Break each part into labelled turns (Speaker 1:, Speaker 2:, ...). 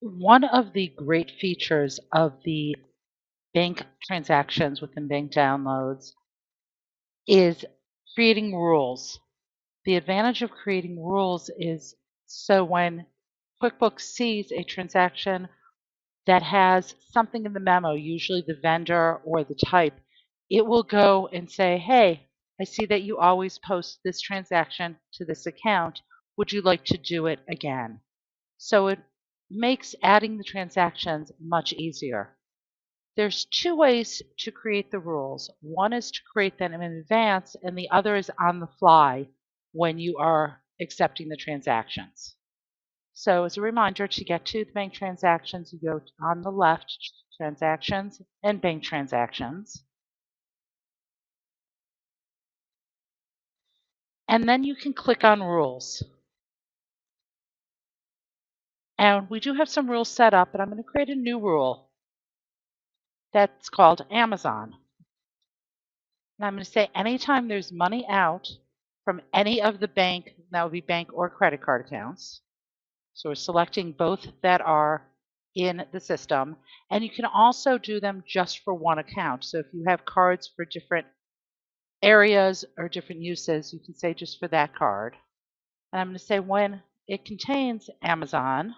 Speaker 1: One of the great features of the bank transactions within bank downloads is creating rules. The advantage of creating rules is so when QuickBooks sees a transaction that has something in the memo, usually the vendor or the type, it will go and say, hey, I see that you always post this transaction to this account. Would you like to do it again? So it makes adding the transactions much easier. There's two ways to create the rules. One is to create them in advance, and the other is on the fly when you are accepting the transactions. So as a reminder, to get to the bank transactions, you go on the left, transactions and bank transactions. And then you can click on rules. And we do have some rules set up, but I'm going to create a new rule that's called Amazon. And I'm going to say anytime there's money out from any of the bank, that would be bank or credit card accounts. So we're selecting both that are in the system. And you can also do them just for one account. So if you have cards for different areas or different uses, you can say just for that card. And I'm going to say when it contains Amazon,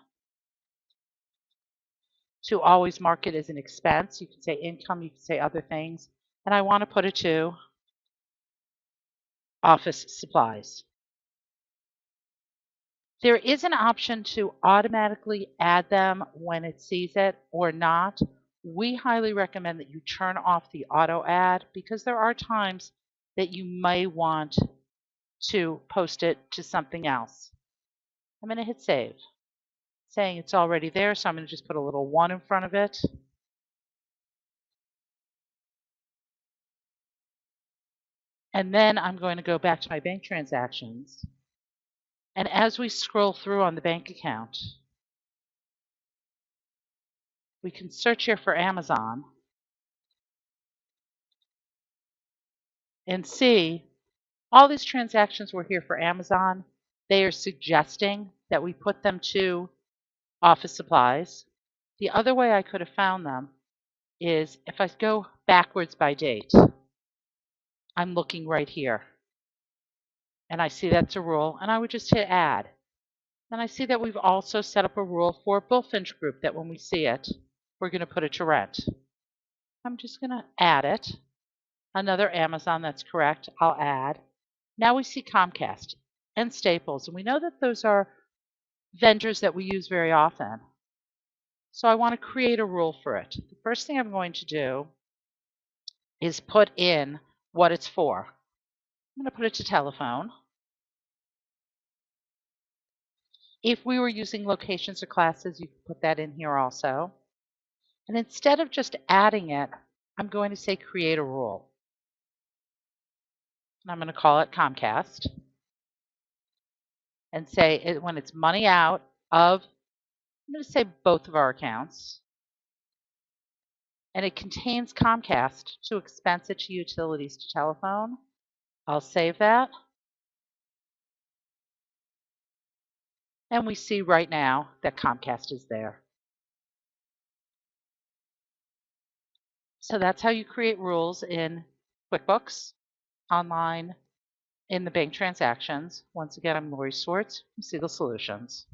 Speaker 1: to always mark it as an expense. You can say income, you can say other things. And I want to put it to office supplies. There is an option to automatically add them when it sees it or not. We highly recommend that you turn off the auto add because there are times that you may want to post it to something else. I'm going to hit save, saying it's already there, so I'm going to just put a little 1 in front of it. And then I'm going to go back to my bank transactions. And as we scroll through on the bank account, we can search here for Amazon and see all these transactions were here for Amazon. They are suggesting that we put them to office supplies. The other way I could have found them is if I go backwards by date. I'm looking right here. And I see that's a rule, and I would just hit add. And I see that we've also set up a rule for Bullfinch Group that when we see it, we're going to put it to rent. I'm just going to add it. Another Amazon, that's correct, I'll add. Now we see Comcast and Staples, and we know that those are vendors that we use very often. So I want to create a rule for it. The first thing I'm going to do is put in what it's for. I'm going to put it to telephone. If we were using locations or classes, you can put that in here also. And instead of just adding it, I'm going to say create a rule. And I'm going to call it Comcast. And say when it's money out of, I'm going to say both of our accounts. And it contains Comcast to expense it to utilities to telephone. I'll save that. And we see right now that Comcast is there. So that's how you create rules in QuickBooks, online, in the bank transactions. Once again, I'm Lori Swartz from Siegel Solutions.